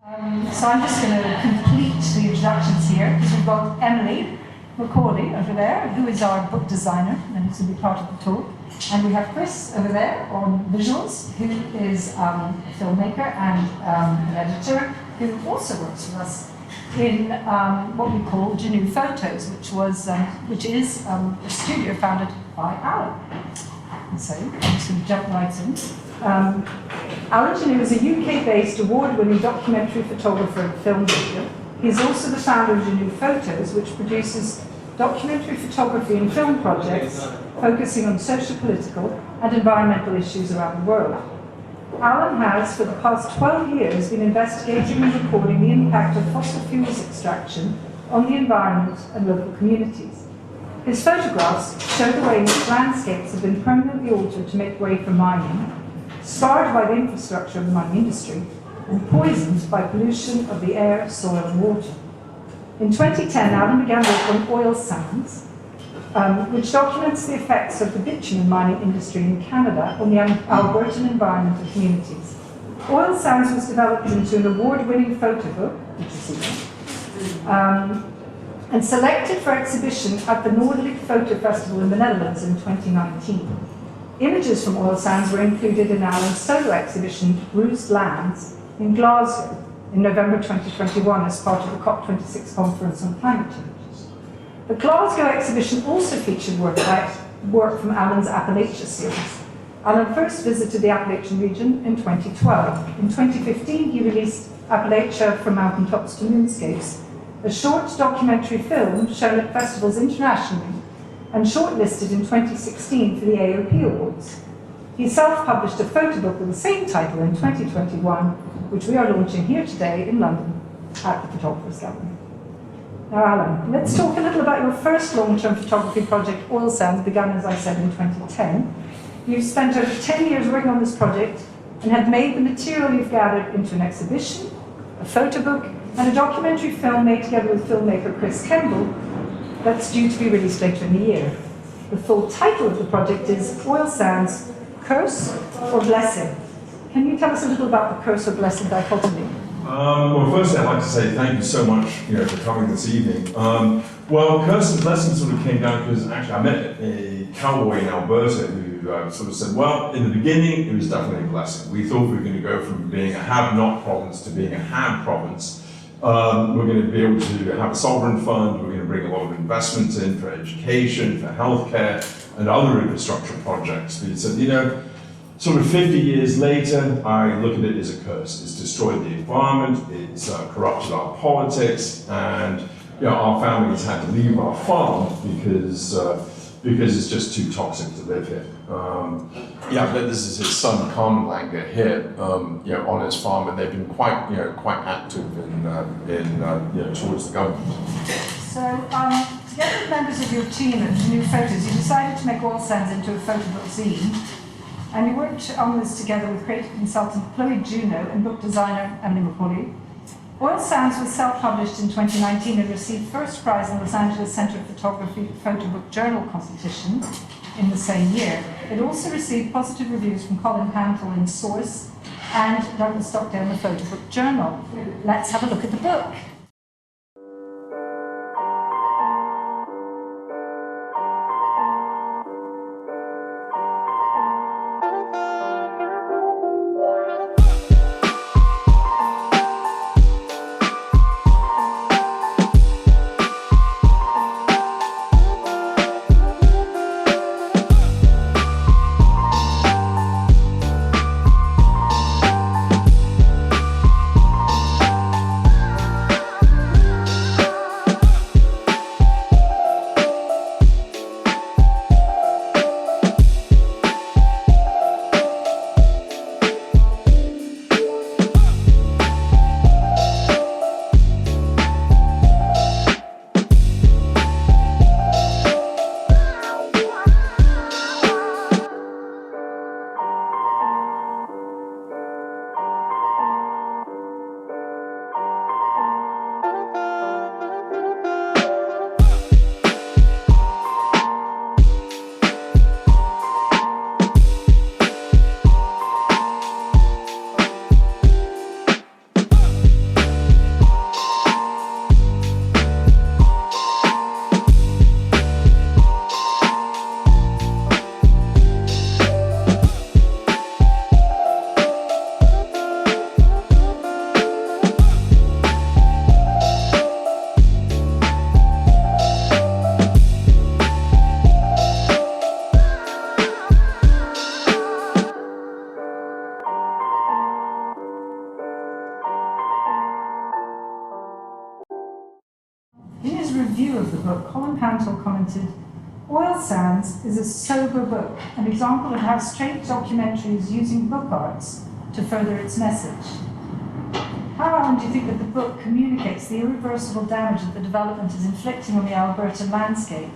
So I'm just going to complete the introductions here because we've got Emily Macaulay over there, who is our book designer and who's going to be part of the talk. And we have Chris over there on visuals, who is a filmmaker and an editor who also works with us in what we call Gignoux Photos, which is a studio founded by Alan. And so I'm just going to jump right in. Alan Gignoux is a UK-based award-winning documentary photographer and filmmaker. He is also the founder of Gignoux Photos, which produces documentary photography and film projects focusing on social, political and environmental issues around the world. Alan has, for the past 12 years, been investigating and recording the impact of fossil fuels extraction on the environment and local communities. His photographs show the way in which landscapes have been permanently altered to make way for mining, scarred by the infrastructure of the mining industry, and poisoned by pollution of the air, soil and water. In 2010, Alan began work on oil sands, which documents the effects of the bitumen mining industry in Canada on the Albertan environment and communities. Oil sands was developed into an award-winning photobook, which you see there, and selected for exhibition at the Nordic Photo Festival in the Netherlands in 2019. Images from oil sands were included in Alan's solo exhibition, Bruised Lands, in Glasgow in November 2021 as part of the COP26 conference on climate change. The Glasgow exhibition also featured work from Alan's Appalachia series. Alan first visited the Appalachian region in 2012. In 2015, he released Appalachia from Mountaintops to Moonscapes, a short documentary film shown at festivals internationally and shortlisted in 2016 for the AOP Awards. He self-published a photo book with the same title in 2021, which we are launching here today in London at the Photographers Gallery. Now, Alan, let's talk a little about your first long-term photography project, Oil Sands, began, as I said, in 2010. You've spent over 10 years working on this project and have made the material you've gathered into an exhibition, a photo book, and a documentary film made together with filmmaker Chris Kemble that's due to be released later in the year. The full title of the project is Oil Sands, Curse or Blessing. Can you tell us a little about the curse or blessing dichotomy? Well, firstly, I'd like to say thank you so much, for coming this evening. Well, curse and blessing sort of came down because actually I met a cowboy in Alberta who sort of said, well, in the beginning, it was definitely a blessing. We thought we were going to go from being a have-not province to being a have province. We're going to be able to have a sovereign fund. We're going to bring a lot of investment in for education, for healthcare, and other infrastructure projects. But he said, sort of 50 years later, I look at it as a curse. It's destroyed the environment, it's corrupted our politics, and our families had to leave our farm because it's just too toxic to live here. But this is his son Carmen Langer here, on his farm, and they've been quite active in towards the government. So, together with members of your team at Gignoux Photos, you decided to make Oil Sands into a photo book zine. And you worked on this together with creative consultant Juno and book designer Emily Macaulay. Oil Sands was self-published in 2019 and received first prize in the Los Angeles Center of Photography Photobook Journal competition in the same year. It also received positive reviews from Colin Pantle in Source and Douglas Stockdale in the Photobook Journal. Let's have a look at the book. review of the book, Colin Pantel commented, "Oil Sands is a sober book, an example of how straight documentary is using book arts to further its message." How, Alan, do you think that the book communicates the irreversible damage that the development is inflicting on the Alberta landscape,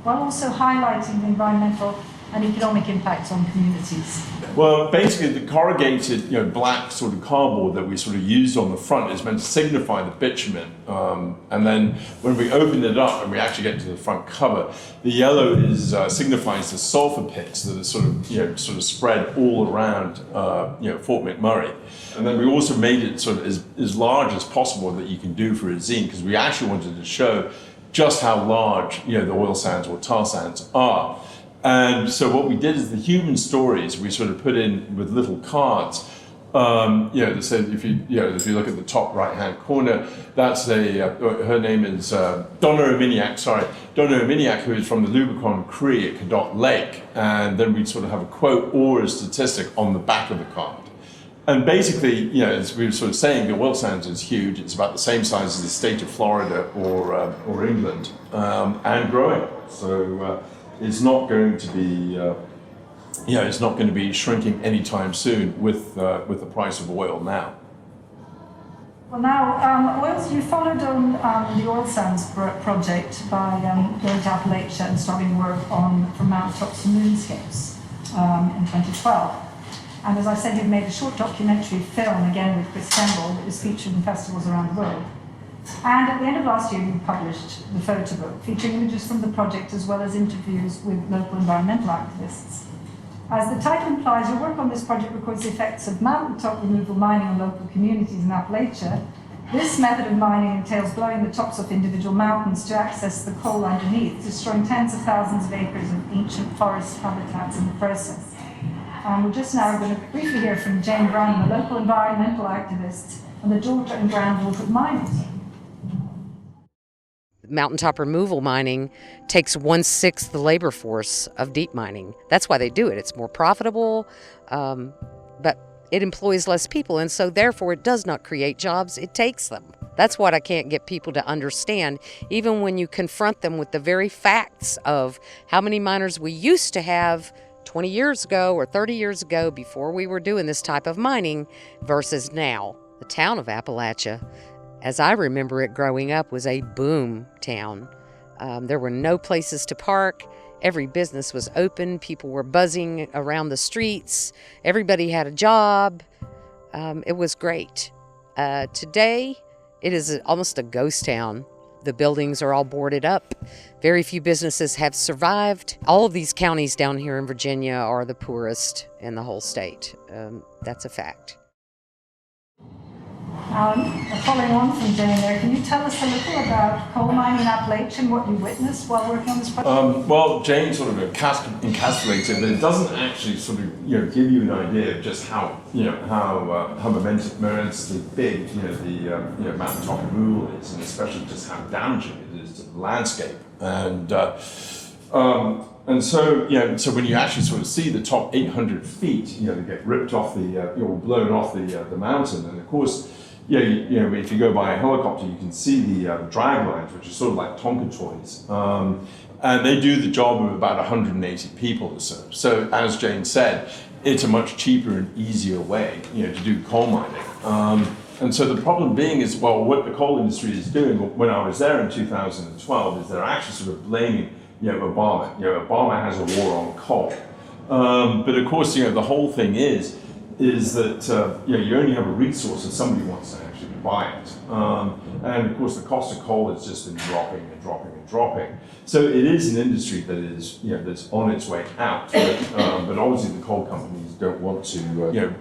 while also highlighting the environmental and economic impacts on communities? Well, basically the corrugated, black sort of cardboard that we sort of used on the front is meant to signify the bitumen. And then when we open it up and we actually get to the front cover, the yellow signifies the sulfur pits that are sort of spread all around, Fort McMurray. And then we also made it sort of as large as possible that you can do for a zine, because we actually wanted to show just how large, the oil sands or tar sands are. And so what we did is the human stories we sort of put in with little cards. That said, if you look at the top right-hand corner, that's her name is Donna Ominiak, who is from the Lubicon Cree at Cadott Lake. And then we'd sort of have a quote or a statistic on the back of the card. And basically, as we were sort of saying, the oil sands is huge. It's about the same size as the state of Florida or England, and growing. So it's not going to be, it's not going to be shrinking anytime soon with the price of oil now. Well, now, you followed on the oil sands project by going to Appalachia and starting work from Mountaintops to Moonscapes in 2012. And as I said, you've made a short documentary film, again with Chris Kemble, that was featured in festivals around the world. And at the end of last year, you published the Photobook, featuring images from the project as well as interviews with local environmental activists. As the title implies, your work on this project records the effects of mountaintop removal mining on local communities in Appalachia. This method of mining entails blowing the tops of individual mountains to access the coal underneath, destroying tens of thousands of acres of ancient forest habitats in the process. We're just now going to briefly hear from Jane Brown, a local environmental activist and the daughter and granddaughter of miners. Mountaintop removal mining takes 1/6 the labor force of deep mining. That's why they do it. It's more profitable, but it employs less people, and so therefore it does not create jobs, it takes them. That's what I can't get people to understand, even when you confront them with the very facts of how many miners we used to have 20 years ago or 30 years ago before we were doing this type of mining versus now. The town of Appalachia, as I remember it growing up, was a boom town. There were no places to park. Every business was open. People were buzzing around the streets. Everybody had a job. It was great. Today, it is almost a ghost town. The buildings are all boarded up. Very few businesses have survived. All of these counties down here in Virginia are the poorest in the whole state. That's a fact. Alan, following on from Jane there, can you tell us a little about coal mining in Appalachia and what you witnessed while working on this project? Well, Jane sort of encapsulates it, but it doesn't actually sort of give you an idea of just how momentously big the mountaintop removal is, and especially just how damaging it is to the landscape. And so when you actually sort of see the top 800 feet, they get ripped off blown off the mountain, and of course. If you go by a helicopter, you can see the drag lines, which are sort of like Tonka toys. And they do the job of about 180 people or so. So as Jane said, it's a much cheaper and easier way, to do coal mining. And so the problem being is, well, what the coal industry is doing when I was there in 2012 is they're actually sort of blaming, Obama. Obama has a war on coal. But of course, the whole thing is that you only have a resource if somebody wants to actually buy it. And of course the cost of coal has just been dropping and dropping and dropping. So it is an industry that is that's on its way out. But obviously the coal companies don't want to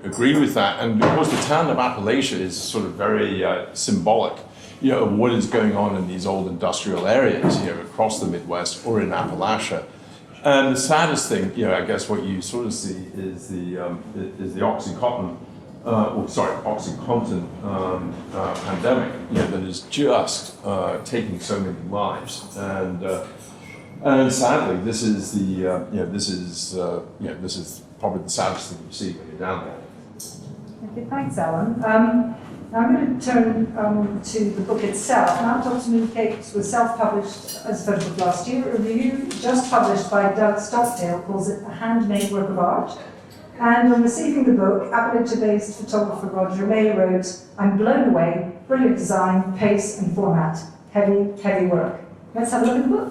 agree with that. And of course the town of Appalachia is sort of very symbolic of what is going on in these old industrial areas across the Midwest or in Appalachia. And the saddest thing, I guess what you sort of see is the OxyContin pandemic, that is just taking so many lives. And sadly, this is probably the saddest thing you see when you're down there. Okay, thanks, Alan. Now I'm going to turn to the book itself. Mountaintops Moonscapes was self-published as a photo book last year. A review just published by Doug Stockdale calls it a handmade work of art. And on receiving the book, Appalachian-based photographer Roger May wrote, "I'm blown away, brilliant design, pace and format, heavy, heavy work." Let's have a look at the book.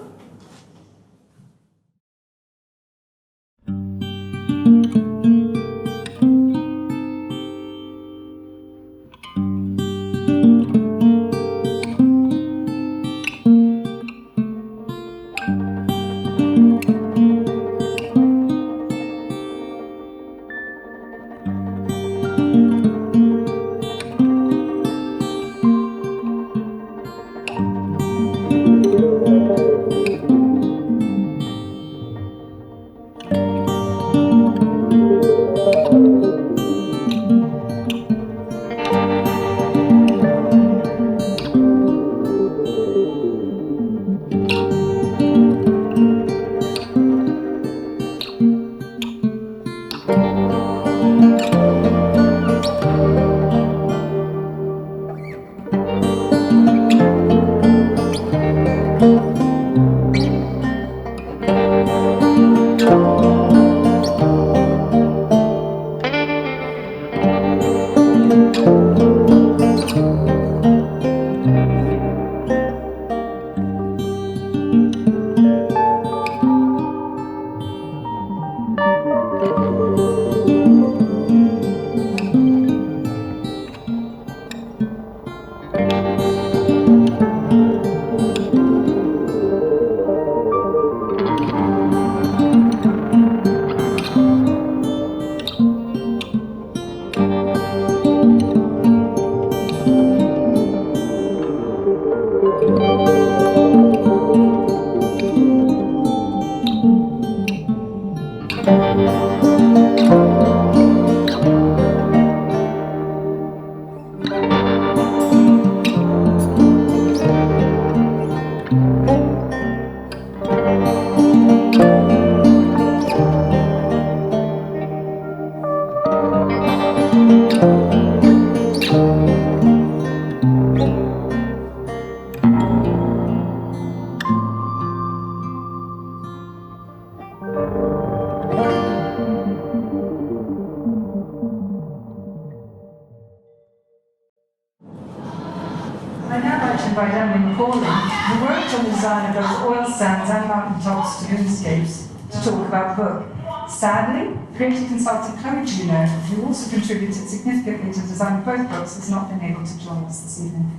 By Alan Macaulay, who worked on the design of both oil sands and mountaintops to Moonscapes to talk about the book. Sadly, creative consultant Chloe Juno, who also contributed significantly to the design of both books, has not been able to join us this evening.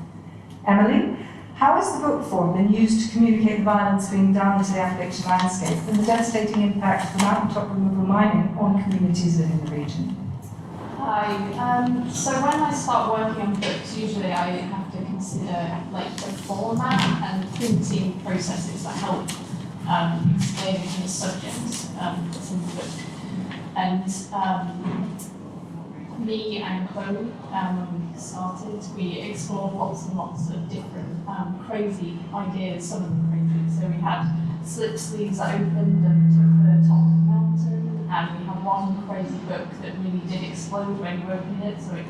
Emily, how has the book form been used to communicate the violence being done to the Appalachian landscape and the devastating impact of the mountaintop removal mining on communities living in the region? Hi. So when I start working on books, usually I have to consider like the format and printing processes that help explain the subject that's in the book. And me and Chloe, when we started, we explored lots and lots of different crazy ideas, some of them crazy. So we had slip sleeves that opened and took the top of the mountain. And we had one crazy book that really did explode when you opened it, so it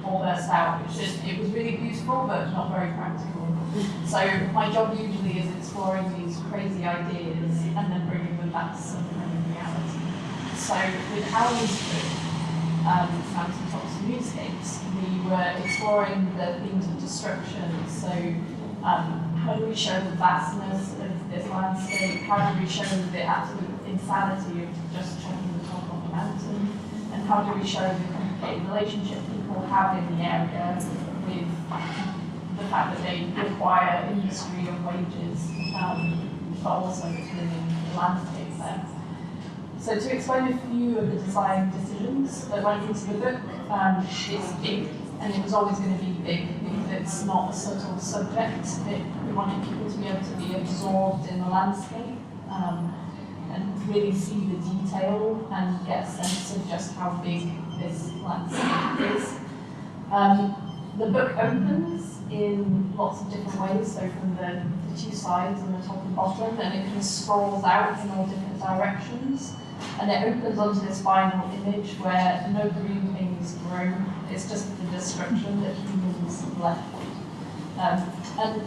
all burst out. It was really beautiful, but not very practical. So my job usually is exploring these crazy ideas and then bringing them back to some kind of reality. So with Alan's book, Mountaintops and Moonscapes, we were exploring the themes of destruction. So how do we show the vastness of this landscape? How do we show the absolute insanity of just checking the top of the mountain? And how do we show the complicated relationship people have in the area with the fact that they require industry and wages, but also living the landscape there? So to explain a few of the design decisions that went into the book, it's big, and it was always going to be big because it's not a subtle subject. We wanted people to be able to be absorbed in the landscape and really see the detail and get a sense of just how big this landscape is. The book opens in lots of different ways, so from the two sides on the top and bottom, and it kind of scrolls out in all different directions. and it opens onto this final image where no green things grow. It's just the destruction that humans left. And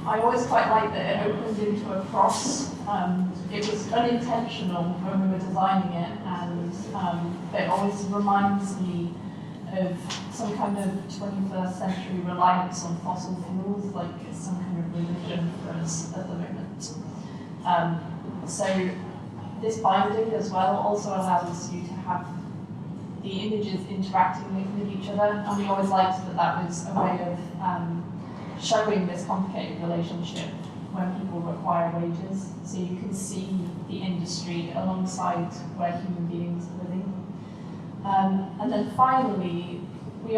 I always quite like that it opened into a cross. It was unintentional when we were designing it, and it always reminds me of some kind of 21st century reliance on fossil fuels, like it's some kind of religion for us at the moment. So this binding as well also allows you to have the images interacting with each other, and we always liked that was a way of showing this complicated relationship when people require wages, so you can see the industry alongside where human beings are living. And then finally, we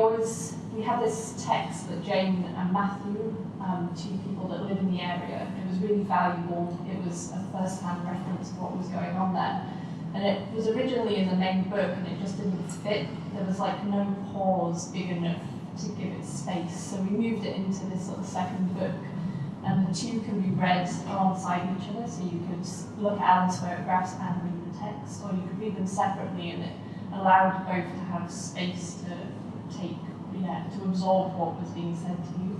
had this text that Jane and Matthew, two people that live in the area, it was really valuable. It was a first-hand reference of what was going on there. And it was originally in the main book, and it just didn't fit. There was like no pause big enough to give it space. So we moved it into this sort of second book, and the two can be read alongside each other. So you could look at Alan's photographs and read the text, or you could read them separately, and it allowed both to have space to take, to absorb what was being said to you.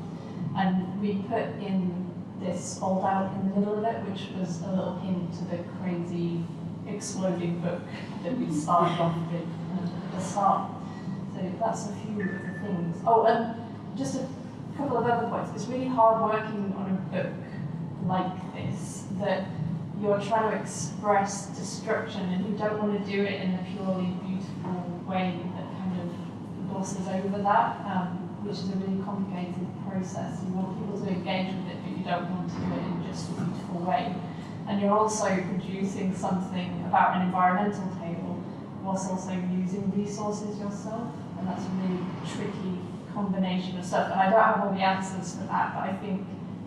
And we put in this fold out in the middle of it, which was a little hint to the crazy exploding book that we started off with at the start. So that's a few of the things. Oh, and just a couple of other points. It's really hard working on a book like this, that you're trying to express destruction and you don't want to do it in a purely beautiful way that kind of glosses over that, which is a really complicated process. You want people to engage with it, but you don't want to do it in just a beautiful way. And you're also producing something about an environmental table whilst also using resources yourself, and that's a really tricky combination of stuff. And I don't have all the answers for that, but I think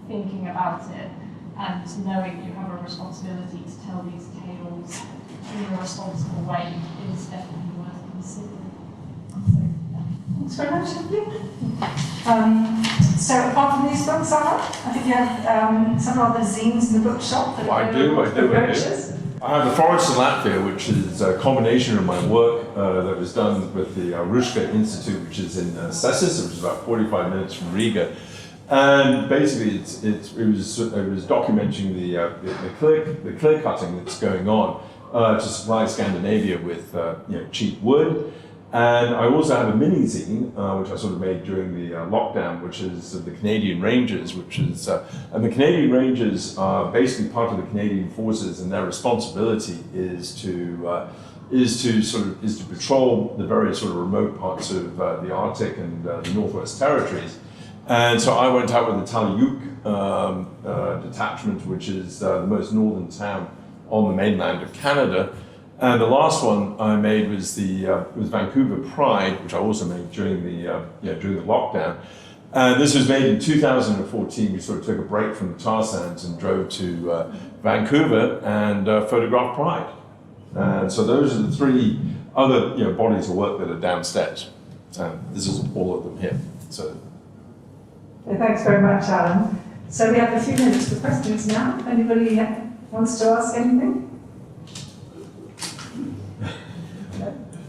thinking about it and knowing you have a responsibility to tell these tales in a responsible way is definitely worth considering. Thanks very much, so apart from these books, Sarah, I think you have some other zines in the bookshop. That I do. I have The Forest in Latvia, which is a combination of my work that was done with the Ruška Institute, which is in Sesis, which is about 45 minutes from Riga. And basically, it was documenting the clear cutting that's going on to supply Scandinavia with cheap wood. And I also have a mini zine, which I sort of made during the lockdown, which is the Canadian Rangers, and the Canadian Rangers are basically part of the Canadian Forces, and their responsibility is to patrol the very sort of remote parts of the Arctic and the Northwest Territories. And so I went out with the Taluyuk detachment, which is the most northern town on the mainland of Canada. And the last one I made was was Vancouver Pride, which I also made during the lockdown. And this was made in 2014. We sort of took a break from the tar sands and drove to Vancouver and photographed Pride. And so those are the three other bodies of work that are downstairs. This is all of them here. So. Thanks very much, Alan. So we have a few minutes for questions now. Anybody wants to ask anything?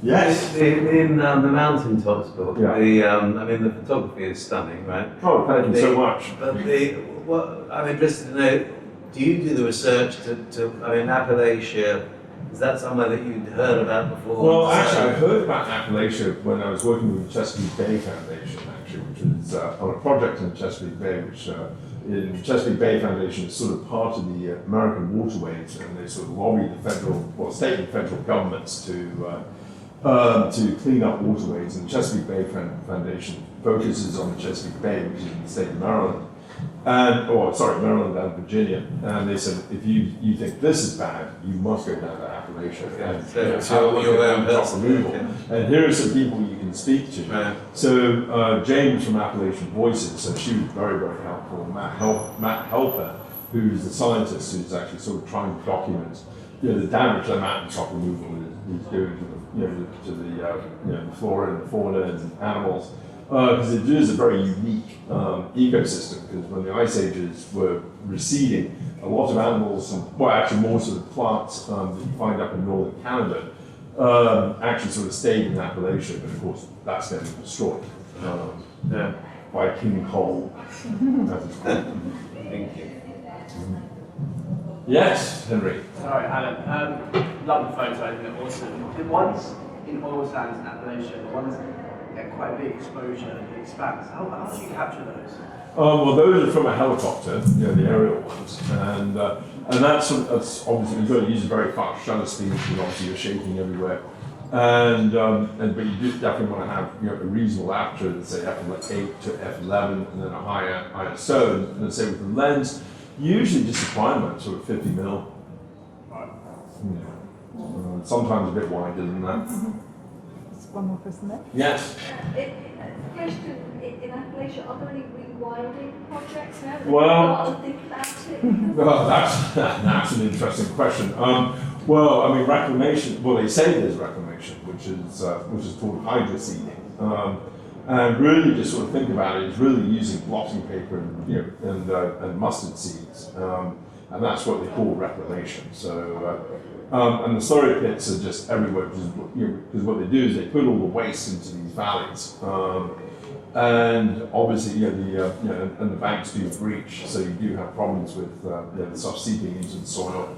Yes. In the Mountaintops book, Yeah. the photography is stunning, right? Oh, thank you so much. But what I'm interested to know, do you do the research Appalachia, is that somewhere that you'd heard about before? Well, actually, I heard about Appalachia when I was working with the Chesapeake Bay Foundation, which is on a project in Chesapeake Bay, which in Chesapeake Bay Foundation is sort of part of the American waterways, and they sort of lobby the state and federal governments to clean up waterways. And the Chesapeake Bay Foundation focuses on the Chesapeake Bay, which is in the state of Maryland. Maryland and Virginia. And they said, if you think this is bad, you must go down to Appalachia. Yeah, so you're there personally. And here are some people you can speak to. Right. So James from Appalachian Voices, so she was very, very helpful. Matt Helfer, who's the scientist who's actually sort of trying to document the damage that mountaintop removal is doing to the flora and the fauna and animals. because it is a very unique ecosystem, because when the ice ages were receding, a lot of animals, and, well, actually more sort of plants that you find up in northern Canada, actually sort of stayed in Appalachia, but of course that's then been destroyed by King Cole, as it's called. Thank you. Yes, Henry. Sorry, Alan. Love the photos, they're awesome. The ones in oil sands in Appalachia, the ones that get quite a big exposure, the expanse, how do you capture those? Well, those are from a helicopter, the aerial ones, and that's obviously you've got to use a very fast shutter speed because obviously you're shaking everywhere, and but you do definitely want to have a reasonable aperture, let's say f8 to f11, and then a higher ISO, and let's say with the lens, usually just a prime sort of 50 mil. Right. Sometimes a bit wider than that. Just one more person there. Yes. Question, in Appalachia, are there any rewilding projects now? Well- That think about it? Well, that's an interesting question. Well, I mean, reclamation. Well, they say there's reclamation, which is called hydroseeding, and really just sort of think about it. It's really using blotting paper and mustard seeds, and that's what they call reclamation. So, and the slurry pits are just everywhere because what they do is they put all the waste into these valleys. And obviously, and the banks do breach, so you do have problems with the stuff seeping into the soil.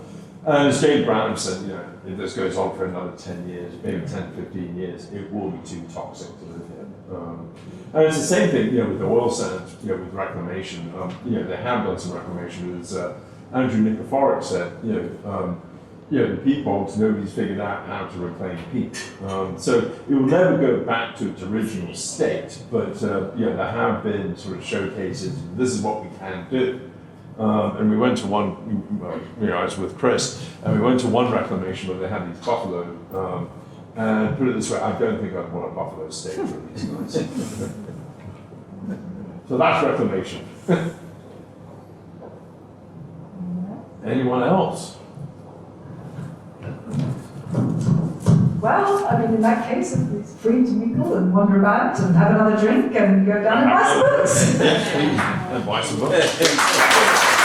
And as James Branham said, if this goes on for another 10 years, maybe 10, 15 years, it will be too toxic to live here. And it's the same thing, with the oil sands, with reclamation. They have done some reclamation. As Andrew Nikiforuk said, the peat bogs, nobody's figured out how to reclaim peat. So it will never go back to its original state, but there have been sort of showcases, this is what we can do. And we went to one, I was with Chris, and we went to one reclamation where they had these buffalo, and put it this way, I don't think I'd want a buffalo steak for these guys. So that's reclamation. Anyone else? Well, I mean, in that case, it's free to mingle and wander about and have another drink and go down and buy some books. Yes, please. And buy some books.